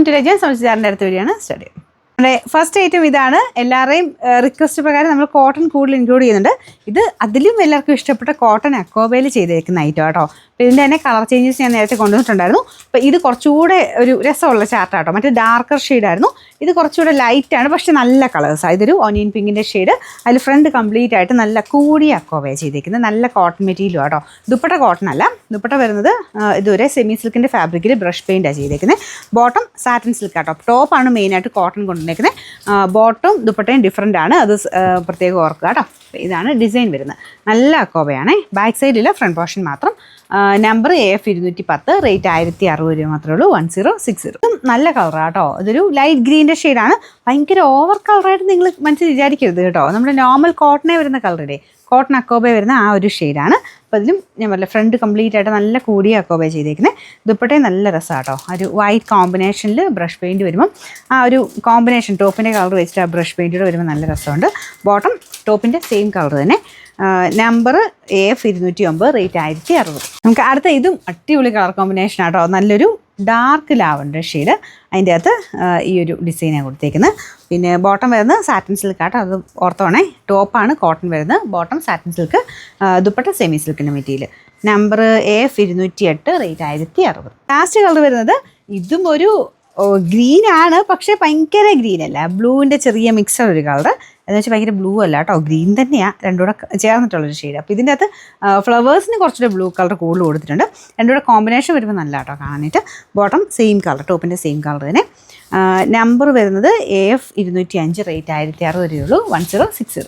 Welcome to legends. സംശയിച്ചാറിൻ്റെ അടുത്ത വീഡിയോയാണ് study. നമ്മുടെ ഫസ്റ്റ് ഐറ്റം ഇതാണ്. എല്ലാവരെയും റിക്വസ്റ്റ് പ്രകാരം നമ്മൾ കോട്ടൺ കൂടുതൽ ഇൻക്ലൂഡ് ചെയ്യുന്നുണ്ട്. ഇത് അതിലും എല്ലാവർക്കും ഇഷ്ടപ്പെട്ട കോട്ടൺ അക്കോബയിൽ ചെയ്തേക്കുന്ന ഐറ്റം കേട്ടോ. അപ്പോൾ ഇതിൻ്റെ തന്നെ കളർ ചേഞ്ചസ് ഞാൻ നേരത്തെ കൊണ്ടുവന്നിട്ടുണ്ടായിരുന്നു. അപ്പോൾ ഇത് കുറച്ചുകൂടെ ഒരു രസമുള്ള ചാർട്ടാട്ടോ. മറ്റേ ഡാർക്കർ ഷെയ്ഡായിരുന്നു. ഇത് കുറച്ചുകൂടെ ലൈറ്റാണ്, പക്ഷേ നല്ല കളേഴ്സാണ്. ഇതൊരു ഓനിയൻ പിങ്കിൻ്റെ ഷെയ്ഡ്. അതിൽ ഫ്രണ്ട് കംപ്ലീറ്റ് ആയിട്ട് നല്ല കൂടിയ അക്കോബയാണ് ചെയ്തേക്കുന്നത്. നല്ല കോട്ടൺ മെറ്റീരിയലും കേട്ടോ. ദുപ്പട്ട കോട്ടൺ അല്ല, ദുപ്പട്ട വരുന്നത് ഇതുവരെ സെമി സിൽക്കിൻ്റെ ഫാബ്രിക്കിൽ ബ്രഷ് പെയിൻറ്റാണ് ചെയ്തേക്കുന്നത്. ബോട്ടം സാറ്റിൻ സിൽക്ക് കേട്ടോ. ടോപ്പാണ് മെയിനായിട്ട് കോട്ടൺ കൊണ്ടുവന്നേക്കുന്നത്. ബോട്ടം ദുപ്പട്ടയും ഡിഫറൻ്റ് ആണ്, അത് പ്രത്യേകം ഓർക്കുക കേട്ടോ. ഇതാണ് ഡിസൈൻ വരുന്നത്. നല്ല അക്കോബയാണ്. ബാക്ക് സൈഡിൽ ഫ്രണ്ട് പോർഷൻ മാത്രം. നമ്പർ AF 210, റേറ്റ് 1060 രൂപ മാത്രമേ ഉള്ളൂ. 1060. നല്ല കളറാണ് കേട്ടോ. ഇതൊരു ലൈറ്റ് ഗ്രീൻ്റെ ഷെയ്ഡാണ്. ഭയങ്കര ഓവർ കളറായിട്ട് നിങ്ങൾ മനസ്സിൽ വിചാരിക്കരുത് കേട്ടോ. നമ്മുടെ നോർമൽ കോട്ടണേ വരുന്ന കളറിടെ കോട്ടൺ അക്കോബ വരുന്ന ആ ഒരു ഷെയ്ഡാണ്. അപ്പോൾ ഇതിലും ഞാൻ പറഞ്ഞില്ല, ഫ്രണ്ട് കംപ്ലീറ്റ് ആയിട്ട് നല്ല കൂടിയ അക്കോബ ചെയ്തേക്കുന്നത്. ദുപ്പട്ടയും നല്ല രസമാണ് കേട്ടോ. ഒരു വൈറ്റ് കോമ്പിനേഷനിൽ ബ്രഷ് പെയിൻറ്റ് വരുമ്പം ആ ഒരു കോമ്പിനേഷൻ ടോപ്പിൻ്റെ കളർ വെച്ചിട്ട് ആ ബ്രഷ് പെയിൻറ്റോട് വരുമ്പോൾ നല്ല രസമുണ്ട്. ബോട്ടം ടോപ്പിൻ്റെ സെയിം കളർ തന്നെ. Number AF 209, rate 1060. നമുക്ക് അടുത്ത ഇതും അടിപൊളി കളർ കോമ്പിനേഷൻ ആട്ടോ. നല്ലൊരു ഡാർക്ക് ലാവൻഡർ ഷെയ്ഡ്. അതിൻ്റെ അകത്ത് ഈ ഒരു ഡിസൈനാണ് കൊടുത്തേക്കുന്നത്. പിന്നെ ബോട്ടം വരുന്നത് സാറ്റിൻ സിൽക്ക് ആട്ടോ. അത് ഓർത്തോണേ. ടോപ്പാണ് കോട്ടൺ വരുന്നത്, bottom satin silk, dupatta semi സിൽക്കിൻ്റെ material. Number AF 208, rate 1060. Last colour വരുന്നത് ഇതും ഒരു ഗ്രീനാണ്, പക്ഷേ ഭയങ്കര ഗ്രീൻ അല്ല, ബ്ലൂവിൻ്റെ ചെറിയ മിക്സർ ഒരു കളർ. എന്ന് വെച്ചാൽ ഭയങ്കര ബ്ലൂ അല്ല കേട്ടോ, ഗ്രീൻ തന്നെയാണ്. രണ്ടുകൂടെ ചേർന്നിട്ടുള്ളൊരു ഷെയ്ഡ്. അപ്പോൾ ഇതിൻ്റെ അകത്ത് ഫ്ലവേഴ്സിന് കുറച്ചുകൂടെ ബ്ലൂ കളർ കൂടുതൽ കൊടുത്തിട്ടുണ്ട്. രണ്ടുകൂടെ കോമ്പിനേഷൻ വരുമ്പോൾ നല്ല കേട്ടോ കാണാനായിട്ട്. ബോട്ടം സെയിം കളർ, ടോപ്പിൻ്റെ സെയിം കളർ തന്നെ. നമ്പർ വരുന്നത് AF 205, റേറ്റ് 1060 രൂപയുള്ളൂ. 1060.